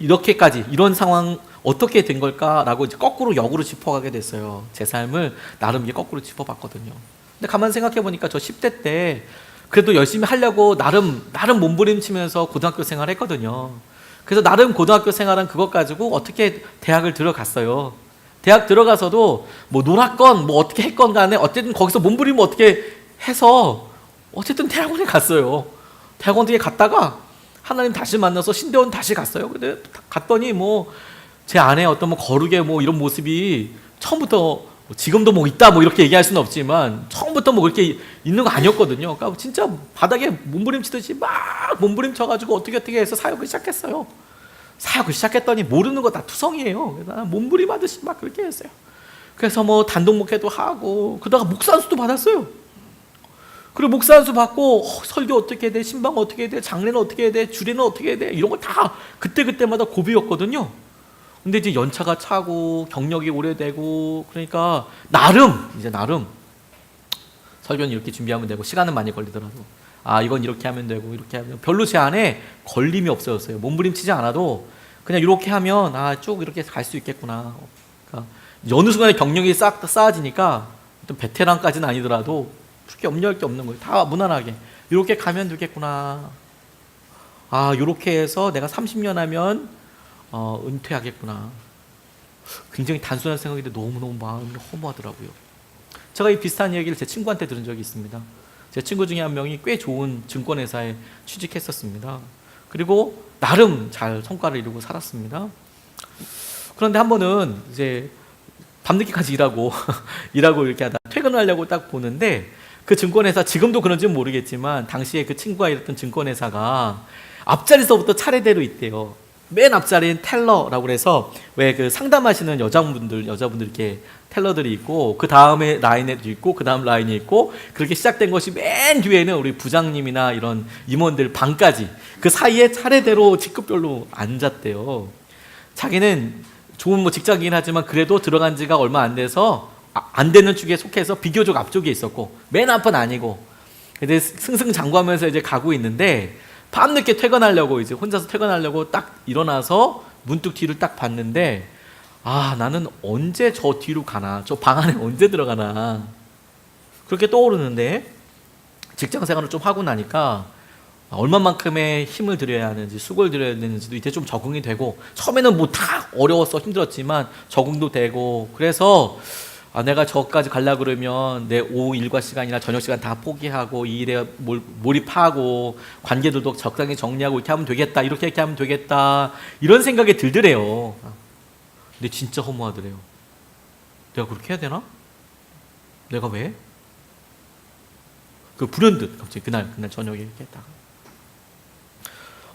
이렇게까지 이런 상황 어떻게 된 걸까라고 이제 거꾸로 역으로 짚어가게 됐어요. 제 삶을 나름 이게 거꾸로 짚어봤거든요. 근데 가만 생각해 보니까 저 10대 때 그래도 열심히 하려고 나름 몸부림치면서 고등학교 생활을 했거든요. 그래서 나름 고등학교 생활은 그것 가지고 어떻게 대학을 들어갔어요. 대학 들어가서도 뭐 놀았건 뭐 어떻게 했건 간에 어쨌든 거기서 몸부림을 어떻게 해서 어쨌든 대학원에 갔어요. 대학원에 갔다가 하나님 다시 만나서 신대원 다시 갔어요. 근데 갔더니 뭐 제 안에 어떤 뭐 거룩의 뭐 이런 모습이 처음부터 지금도 뭐 있다 뭐 이렇게 얘기할 수는 없지만 처음부터 뭐 그렇게 있는 거 아니었거든요. 그러니까 진짜 바닥에 몸부림치듯이 막 몸부림쳐가지고 어떻게 해서 사역을 시작했어요. 사역을 시작했더니 모르는 거 다 투성이에요. 그래서 나는 몸부림하듯이 막 그렇게 했어요. 그래서 뭐 단독 목회도 하고 그러다가 목사안수도 받았어요. 그리고 목사안수 받고 설교 어떻게 해야 돼, 신방 어떻게 해야 돼, 장례는 어떻게 해야 돼, 주례는 어떻게 해야 돼, 이런 거 다 그때마다 고비였거든요. 근데 이제 연차가 차고 경력이 오래되고 그러니까 나름 설교는 이렇게 준비하면 되고 시간은 많이 걸리더라도 이건 이렇게 하면 되고 이렇게 하면 별로 제 안에 걸림이 없어졌어요. 몸부림치지 않아도 그냥 이렇게 하면 쭉 이렇게 갈 수 있겠구나. 그러니까 어느 순간에 경력이 싹 쌓아지니까 좀 베테랑까지는 아니더라도 그렇게 염려할 게 없는 거예요. 다 무난하게 이렇게 가면 되겠구나. 이렇게 해서 내가 30년 하면 은퇴하겠구나. 굉장히 단순한 생각인데 너무너무 마음이 허무하더라고요. 제가 이 비슷한 얘기를 제 친구한테 들은 적이 있습니다. 제 친구 중에 한 명이 꽤 좋은 증권회사에 취직했었습니다. 그리고 나름 잘 성과를 이루고 살았습니다. 그런데 한 번은 이제 밤늦게까지 일하고 이렇게 하다 퇴근을 하려고 딱 보는데 그 증권회사, 지금도 그런지는 모르겠지만 당시에 그 친구가 일했던 증권회사가 앞자리서부터 차례대로 있대요. 맨 앞자리는 텔러라고 해서 왜 그 상담하시는 여자분들 이렇게 텔러들이 있고 그 다음에 라인에도 있고 그 다음 라인이 있고 그렇게 시작된 것이 맨 뒤에는 우리 부장님이나 이런 임원들 방까지 그 사이에 차례대로 직급별로 앉았대요. 자기는 좋은 뭐 직장이긴 하지만 그래도 들어간 지가 얼마 안 돼서 안 되는 축에 속해서 비교적 앞쪽에 있었고 맨 앞은 아니고 근데 승승장구하면서 이제 가고 있는데 밤늦게 퇴근하려고 이제 혼자서 퇴근하려고 딱 일어나서 문득 뒤를 딱 봤는데 나는 언제 저 뒤로 가나, 저 방 안에 언제 들어가나 그렇게 떠오르는데 직장 생활을 좀 하고 나니까 얼마만큼의 힘을 들여야 하는지 수고를 들여야 되는지도 이제 좀 적응이 되고 처음에는 뭐 다 어려워서 힘들었지만 적응도 되고 그래서 내가 저까지 가려고 그러면 내 오후 일과 시간이나 저녁 시간 다 포기하고 이 일에 몰입하고 관계들도 적당히 정리하고 이렇게 하면 되겠다, 이렇게 하면 되겠다 이런 생각이 들더래요. 근데 진짜 허무하더래요. 내가 그렇게 해야 되나? 내가 왜? 그 불현듯 갑자기 그날 저녁에 이렇게 했다가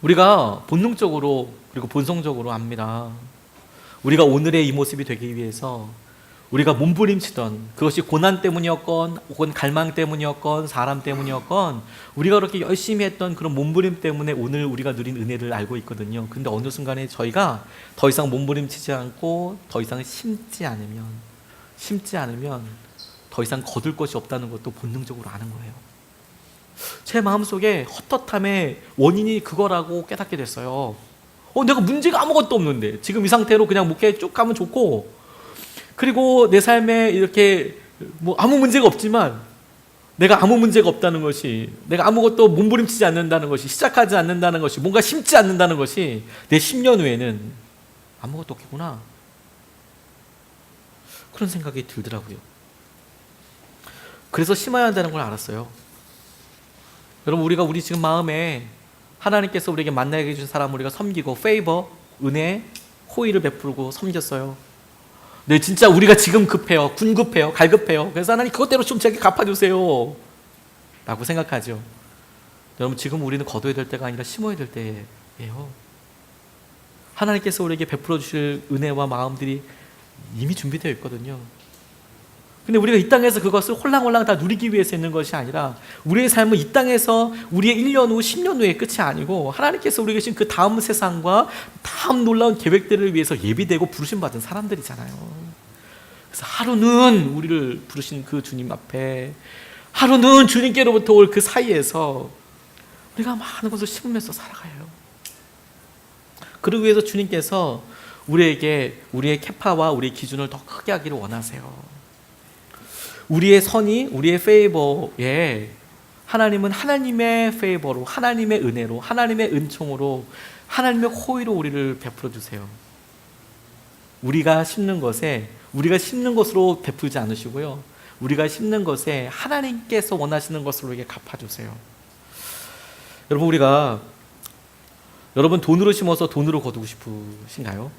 우리가 본능적으로 그리고 본성적으로 압니다. 우리가 오늘의 이 모습이 되기 위해서 우리가 몸부림치던 그것이 고난 때문이었건 혹은 갈망 때문이었건 사람 때문이었건 우리가 그렇게 열심히 했던 그런 몸부림 때문에 오늘 우리가 누린 은혜를 알고 있거든요. 근데 어느 순간에 저희가 더 이상 몸부림치지 않고 더 이상 심지 않으면 더 이상 거둘 것이 없다는 것도 본능적으로 아는 거예요. 제 마음속에 헛헛함의 원인이 그거라고 깨닫게 됐어요. 내가 문제가 아무것도 없는데 지금 이 상태로 그냥 목회 쭉 가면 좋고 그리고 내 삶에 이렇게 뭐 아무 문제가 없지만 내가 아무 문제가 없다는 것이 내가 아무것도 몸부림치지 않는다는 것이 시작하지 않는다는 것이 뭔가 심지 않는다는 것이 내 10년 후에는 아무것도 없겠구나 그런 생각이 들더라고요. 그래서 심어야 한다는 걸 알았어요. 여러분 우리 지금 마음에 하나님께서 우리에게 만나게 해준 사람 우리가 섬기고 페이버, 은혜, 호의를 베풀고 섬겼어요. 네, 진짜 우리가 지금 급해요. 군급해요. 갈급해요. 그래서 하나님 그것대로 좀 제게 갚아주세요 라고 생각하죠. 여러분 지금 우리는 거둬야 될 때가 아니라 심어야 될 때예요. 하나님께서 우리에게 베풀어 주실 은혜와 마음들이 이미 준비되어 있거든요. 근데 우리가 이 땅에서 그것을 홀랑홀랑 다 누리기 위해서 있는 것이 아니라 우리의 삶은 이 땅에서 우리의 1년 후, 10년 후의 끝이 아니고 하나님께서 우리에게 주신 그 다음 세상과 다음 놀라운 계획들을 위해서 예비되고 부르심 받은 사람들이잖아요. 그래서 하루는 우리를 부르신 그 주님 앞에 하루는 주님께로부터 올 그 사이에서 우리가 많은 것을 심으면서 살아가요. 그러기 위해서 주님께서 우리에게 우리의 캐파와 우리의 기준을 더 크게 하기를 원하세요. 우리의 선이, 우리의 페이버에 하나님은 하나님의 페이버로, 하나님의 은혜로, 하나님의 은총으로, 하나님의 호의로 우리를 베풀어 주세요. 우리가 심는 것에, 우리가 심는 것으로 베풀지 않으시고요, 우리가 심는 것에 하나님께서 원하시는 것으로 우리에게 갚아주세요. 여러분 돈으로 심어서 돈으로 거두고 싶으신가요?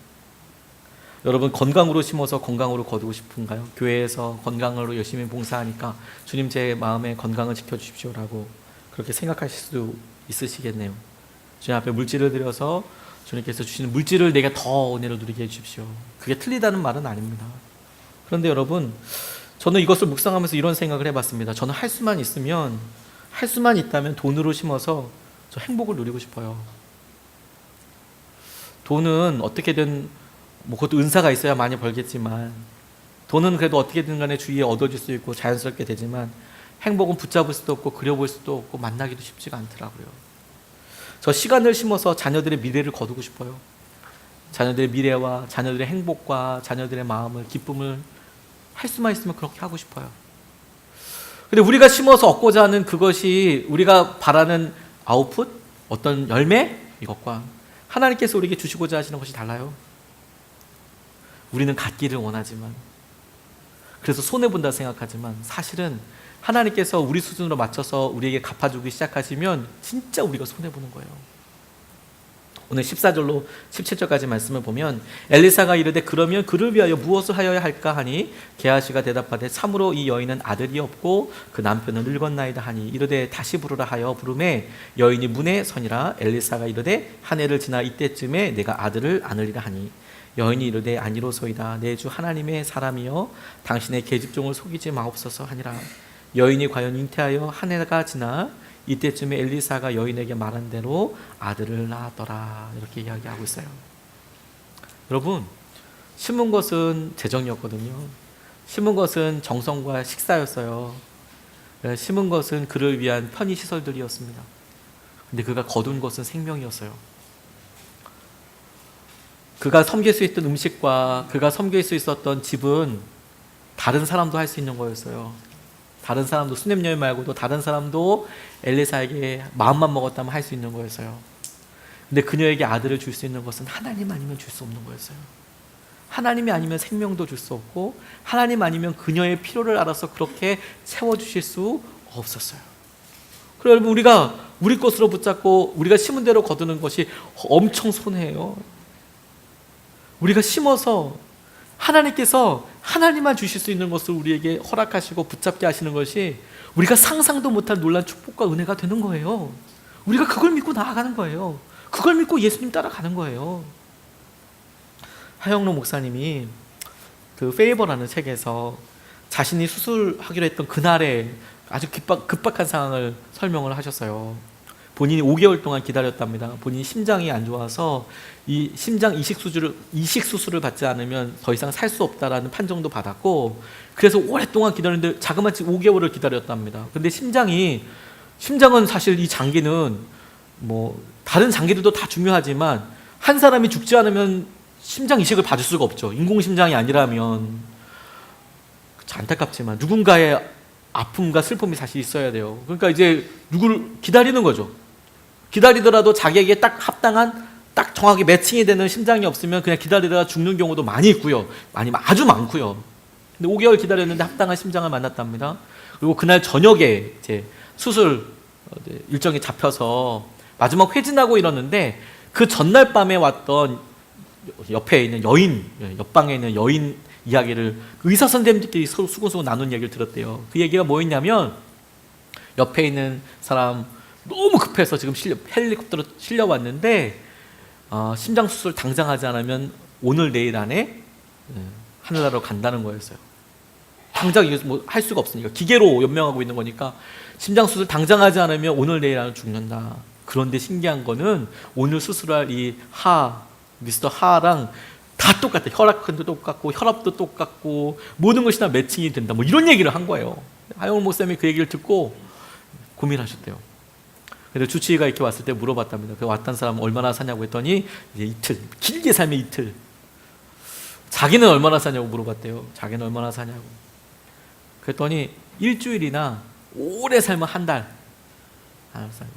여러분 건강으로 심어서 건강으로 거두고 싶은가요? 교회에서 건강으로 열심히 봉사하니까 주님 제 마음의 건강을 지켜주십시오라고 그렇게 생각하실 수도 있으시겠네요. 주님 앞에 물질을 드려서 주님께서 주시는 물질을 내가 더 은혜로 누리게 해주십시오. 그게 틀리다는 말은 아닙니다. 그런데 여러분, 저는 이것을 묵상하면서 이런 생각을 해봤습니다. 저는 할 수만 있다면 돈으로 심어서 저 행복을 누리고 싶어요. 돈은 어떻게든 그것도 은사가 있어야 많이 벌겠지만, 돈은 그래도 어떻게든 간에 주위에 얻어질 수 있고 자연스럽게 되지만, 행복은 붙잡을 수도 없고 그려볼 수도 없고 만나기도 쉽지가 않더라고요. 저 시간을 심어서 자녀들의 미래를 거두고 싶어요. 자녀들의 미래와 자녀들의 행복과 자녀들의 마음을, 기쁨을 할 수만 있으면 그렇게 하고 싶어요. 근데 우리가 심어서 얻고자 하는 그것이, 우리가 바라는 아웃풋, 어떤 열매, 이것과 하나님께서 우리에게 주시고자 하시는 것이 달라요. 우리는 갖기를 원하지만, 그래서 손해본다 생각하지만, 사실은 하나님께서 우리 수준으로 맞춰서 우리에게 갚아주기 시작하시면 진짜 우리가 손해보는 거예요. 오늘 14절로 17절까지 말씀을 보면, 엘리사가 이르되 그러면 그를 위하여 무엇을 하여야 할까 하니 게하시가 대답하되 참으로 이 여인은 아들이 없고 그 남편은 늙었나이다 하니 이르되 다시 부르라 하여 부르매 여인이 문에 서니라. 엘리사가 이르되 한 해를 지나 이때쯤에 내가 아들을 안으리라 하니 여인이 이르되 아니로소이다. 내 주 하나님의 사람이여 당신의 계집종을 속이지 마옵소서 하니라. 여인이 과연 잉태하여 한 해가 지나 이때쯤에 엘리사가 여인에게 말한 대로 아들을 낳았더라. 이렇게 이야기하고 있어요. 여러분, 심은 것은 재정이었거든요. 심은 것은 정성과 식사였어요. 심은 것은 그를 위한 편의시설들이었습니다. 근데 그가 거둔 것은 생명이었어요. 그가 섬길 수 있던 음식과 그가 섬길 수 있었던 집은 다른 사람도 할 수 있는 거였어요. 다른 사람도, 수넴 여인 말고도 다른 사람도 엘리사에게 마음만 먹었다면 할 수 있는 거였어요. 근데 그녀에게 아들을 줄 수 있는 것은 하나님 아니면 줄 수 없는 거였어요. 하나님이 아니면 생명도 줄 수 없고, 하나님 아니면 그녀의 필요를 알아서 그렇게 채워주실 수 없었어요. 그래서 여러분, 우리가 우리 것으로 붙잡고 우리가 심은 대로 거두는 것이 엄청 손해예요. 우리가 심어서 하나님께서 하나님만 주실 수 있는 것을 우리에게 허락하시고 붙잡게 하시는 것이 우리가 상상도 못할 놀란 축복과 은혜가 되는 거예요. 우리가 그걸 믿고 나아가는 거예요. 그걸 믿고 예수님 따라가는 거예요. 하영록 목사님이 그 페이버라는 책에서 자신이 수술하기로 했던 그날에 아주 급박한 상황을 설명을 하셨어요. 본인이 5개월 동안 기다렸답니다. 본인이 심장이 안 좋아서 이 심장 이식 수술을 받지 않으면 더 이상 살 수 없다라는 판정도 받았고, 그래서 오랫동안 기다렸는데 자그마치 5개월을 기다렸답니다. 근데 심장은 사실 이 장기는 다른 장기들도 다 중요하지만 한 사람이 죽지 않으면 심장 이식을 받을 수가 없죠. 인공심장이 아니라면. 안타깝지만 누군가의 아픔과 슬픔이 사실 있어야 돼요. 그러니까 이제 누구를 기다리는 거죠. 기다리더라도 자기에게 딱 합당한, 딱 정확히 매칭이 되는 심장이 없으면 그냥 기다리다가 죽는 경우도 많이 있고요. 아주 많고요. 근데 5개월 기다렸는데 합당한 심장을 만났답니다. 그리고 그날 저녁에 이제 수술 일정이 잡혀서 마지막 회진하고 이러는데, 그 전날 밤에 왔던 옆에 있는 옆방에 있는 여인 이야기를 의사 선생님들끼리 서로 수근수근 나눈 얘기를 들었대요. 그 얘기가 뭐였냐면, 옆에 있는 사람 너무 급해서 지금 헬리콥터로 실려왔는데 심장 수술 당장 하지 않으면 오늘 내일 안에 하늘나라로 간다는 거였어요. 당장 이거 할 수가 없으니까, 기계로 연명하고 있는 거니까 심장 수술 당장 하지 않으면 오늘 내일 안에 죽는다. 그런데 신기한 거는 오늘 수술할 미스터 하랑 다 똑같아. 혈압도 똑같고 혈압도 똑같고 모든 것이 다 매칭이 된다. 이런 얘기를 한 거예요. 하영훈 목사님이 그 얘기를 듣고 고민하셨대요. 그래서 주치의가 이렇게 왔을 때 물어봤답니다. 그 왔던 사람 얼마나 사냐고 했더니 이제 이틀, 길게 살면 이틀. 자기는 얼마나 사냐고 물어봤대요. 자기는 얼마나 사냐고. 그랬더니 일주일이나 오래 살면 한 달.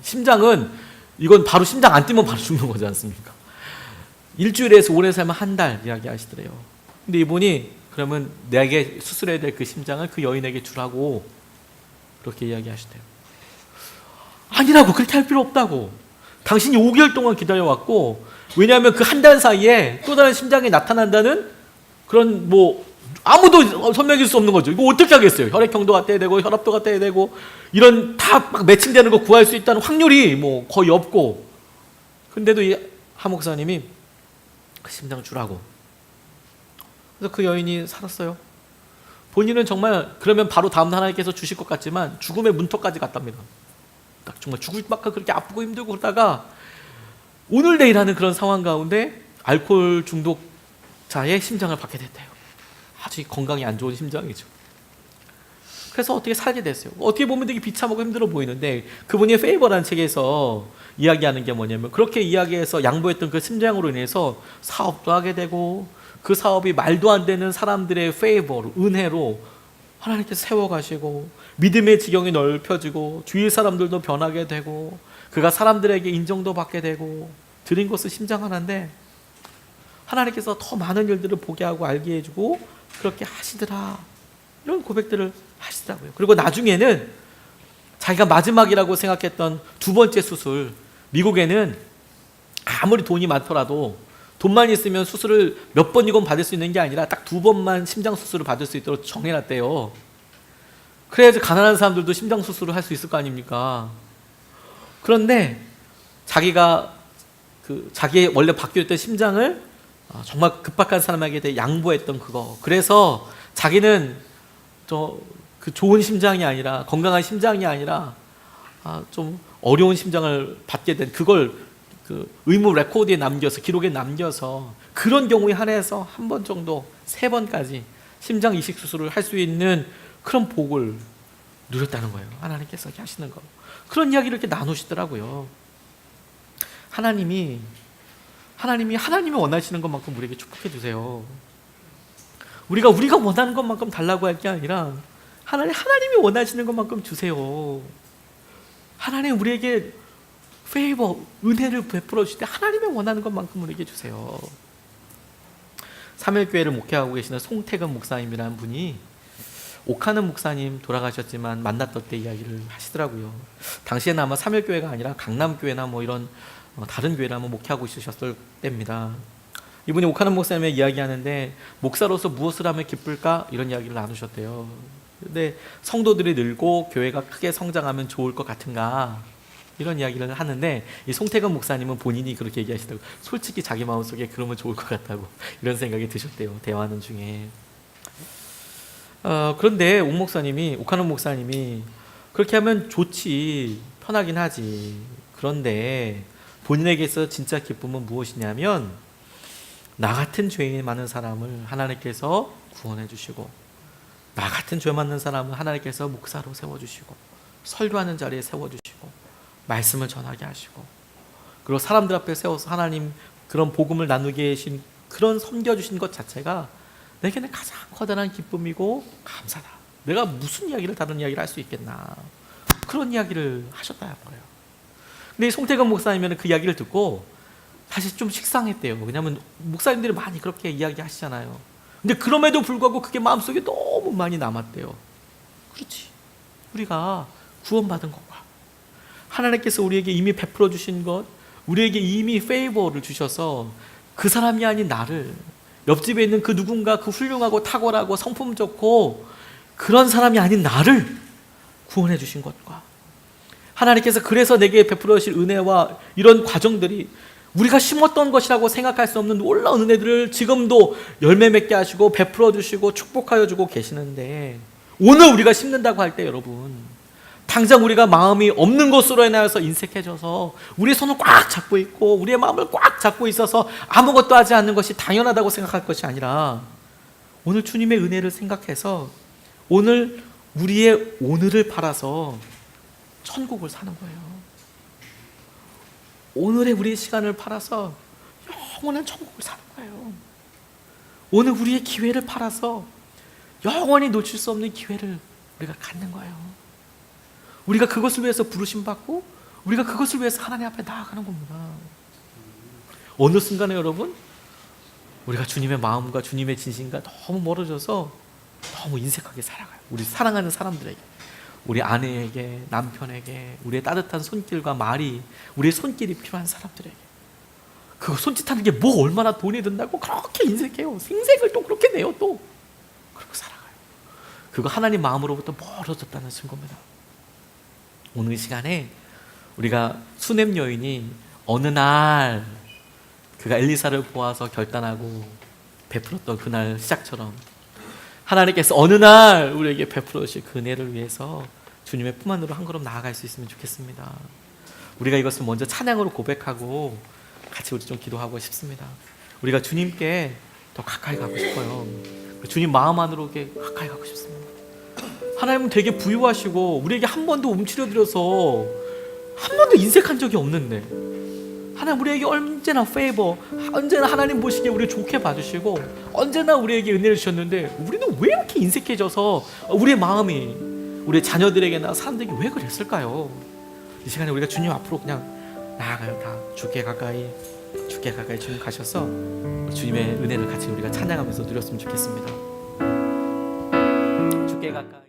심장은 이건 바로 심장 안 뛰면 바로 죽는 거지 않습니까? 일주일에서 오래 살면 한 달 이야기하시더래요. 근데 이분이 그러면 내게 수술해야 될 그 심장을 그 여인에게 주라고 그렇게 이야기하시대요. 아니라고, 그렇게 할 필요 없다고. 당신이 5개월 동안 기다려왔고, 왜냐하면 그 한 달 사이에 또 다른 심장이 나타난다는 그런 아무도 설명할 수 없는 거죠. 이거 어떻게 하겠어요? 혈액형도가 떼야 되고 혈압도가 떼야 되고 이런 다 막 매칭되는 거 구할 수 있다는 확률이 거의 없고, 근데도 이 하 목사님이 그 심장 주라고. 그래서 그 여인이 살았어요. 본인은 정말 그러면 바로 다음 날 하나님께서 주실 것 같지만 죽음의 문턱까지 갔답니다. 딱 정말 죽을 만큼 그렇게 아프고 힘들고 그러다가 오늘 내일 하는 그런 상황 가운데 알코올 중독자의 심장을 받게 됐대요. 아주 건강이 안 좋은 심장이죠. 그래서 어떻게 살게 됐어요. 어떻게 보면 되게 비참하고 힘들어 보이는데, 그분이 페이버라는 책에서 이야기하는 게 뭐냐면, 그렇게 이야기해서 양보했던 그 심장으로 인해서 사업도 하게 되고, 그 사업이 말도 안 되는 사람들의 페이버로, 은혜로 하나님께서 세워가시고, 믿음의 지경이 넓혀지고, 주위 사람들도 변하게 되고, 그가 사람들에게 인정도 받게 되고, 드린 것은 심장 하나인데 하나님께서 더 많은 일들을 보게 하고 알게 해주고 그렇게 하시더라, 이런 고백들을 하시더라고요. 그리고 나중에는 자기가 마지막이라고 생각했던 두 번째 수술, 미국에는 아무리 돈이 많더라도 돈만 있으면 수술을 몇 번이건 받을 수 있는 게 아니라 딱 2번만 심장 수술을 받을 수 있도록 정해놨대요. 그래야지 가난한 사람들도 심장 수술을 할 수 있을 거 아닙니까? 그런데 자기가 자기의 원래 받기로 했던 심장을 정말 급박한 사람에게 대해 양보했던 그거, 그래서 자기는 그 좋은 심장이 아니라, 건강한 심장이 아니라 좀 어려운 심장을 받게 된 그걸 그 의무 레코드에 남겨서, 기록에 남겨서, 그런 경우에 한해서 한 번 정도, 3번까지 심장 이식 수술을 할 수 있는 그런 복을 누렸다는 거예요. 하나님께서 하시는 거. 그런 이야기를 이렇게 나누시더라고요. 하나님이 원하시는 것만큼 우리에게 축복해 주세요. 우리가 원하는 것만큼 달라고 할 게 아니라 하나님이 원하시는 것만큼 주세요. 하나님 우리에게 페이버, 은혜를 베풀어 주실 때 하나님이 원하는 것만큼 우리에게 주세요. 사무엘교회를 목회하고 계시는 송태근 목사님이라는 분이 옥하는 목사님 돌아가셨지만 만났던 때 이야기를 하시더라고요. 당시에는 아마 사무엘교회가 아니라 강남교회나 이런 다른 교회를 한번 목회하고 있으셨을 때입니다. 이분이 옥하는 목사님의 이야기하는데, 목사로서 무엇을 하면 기쁠까? 이런 이야기를 나누셨대요. 근데 성도들이 늘고 교회가 크게 성장하면 좋을 것 같은가? 이런 이야기를 하는데, 이 송태근 목사님은 본인이 그렇게 얘기하시더라고요. 솔직히 자기 마음속에 그러면 좋을 것 같다고 이런 생각이 드셨대요. 대화하는 중에. 그런데 옥하는 목사님이 그렇게 하면 좋지, 편하긴 하지. 그런데 본인에게서 진짜 기쁨은 무엇이냐면, 나 같은 죄인 많은 사람을 하나님께서 구원해 주시고, 나 같은 죄 많은 사람을 하나님께서 목사로 세워주시고, 설교하는 자리에 세워주시고, 말씀을 전하게 하시고, 그리고 사람들 앞에 세워서 하나님 그런 복음을 나누게 하신, 그런 섬겨주신 것 자체가 내게는 가장 커다란 기쁨이고 감사다. 내가 무슨 이야기를, 다른 이야기를 할 수 있겠나, 그런 이야기를 하셨다는 거예요. 근데 송태근 목사님은 그 이야기를 듣고 사실 좀 식상했대요. 왜냐하면 목사님들이 많이 그렇게 이야기하시잖아요. 근데 그럼에도 불구하고 그게 마음속에 너무 많이 남았대요. 그렇지, 우리가 구원받은 것과 하나님께서 우리에게 이미 베풀어 주신 것, 우리에게 이미 페이버를 주셔서 그 사람이 아닌 나를, 옆집에 있는 그 누군가, 그 훌륭하고 탁월하고 성품 좋고 그런 사람이 아닌 나를 구원해 주신 것과, 하나님께서 그래서 내게 베풀어 주실 은혜와 이런 과정들이 우리가 심었던 것이라고 생각할 수 없는 놀라운 은혜들을 지금도 열매 맺게 하시고 베풀어 주시고 축복하여 주고 계시는데, 오늘 우리가 심는다고 할 때 여러분, 당장 우리가 마음이 없는 것으로 인하여서 인색해져서 우리의 손을 꽉 잡고 있고 우리의 마음을 꽉 잡고 있어서 아무것도 하지 않는 것이 당연하다고 생각할 것이 아니라, 오늘 주님의 은혜를 생각해서 오늘 우리의 오늘을 팔아서 천국을 사는 거예요. 오늘의 우리의 시간을 팔아서 영원한 천국을 사는 거예요. 오늘 우리의 기회를 팔아서 영원히 놓칠 수 없는 기회를 우리가 갖는 거예요. 우리가 그것을 위해서 부르심 받고 우리가 그것을 위해서 하나님 앞에 나아가는 겁니다. 어느 순간에 여러분 우리가 주님의 마음과 주님의 진심과 너무 멀어져서 너무 인색하게 살아가요. 우리 사랑하는 사람들에게, 우리 아내에게, 남편에게, 우리의 따뜻한 손길과 말이, 우리의 손길이 필요한 사람들에게 그 손짓하는 게 뭐 얼마나 돈이 든다고 그렇게 인색해요. 생색을 또 그렇게 내요. 또 그렇게 살아가요. 그거 하나님 마음으로부터 멀어졌다는 증거입니다. 오늘 이 시간에 우리가 수넴 여인이 어느 날 그가 엘리사를 보아서 결단하고 베풀었던 그날 시작처럼 하나님께서 어느 날 우리에게 베풀어 주실 그 은혜를 위해서 주님의 품 안으로 한 걸음 나아갈 수 있으면 좋겠습니다. 우리가 이것을 먼저 찬양으로 고백하고 같이 우리 좀 기도하고 싶습니다. 우리가 주님께 더 가까이 가고 싶어요. 주님 마음 안으로 이렇게 가까이 가고 싶습니다. 하나님은 되게 부유하시고 우리에게 한 번도 움츠려드려서 한 번도 인색한 적이 없는데 하나님 우리에게 언제나 페이버, 언제나 하나님 보시기에 우리를 좋게 봐주시고 언제나 우리에게 은혜를 주셨는데 우리는 왜 이렇게 인색해져서 우리의 마음이 우리 자녀들에게나 사람들에게 왜 그랬을까요? 이 시간에 우리가 주님 앞으로 그냥 나아가요. 다 주께 가까이 주님 가셔서 주님의 은혜를 같이 우리가 찬양하면서 누렸으면 좋겠습니다. 주께 가까이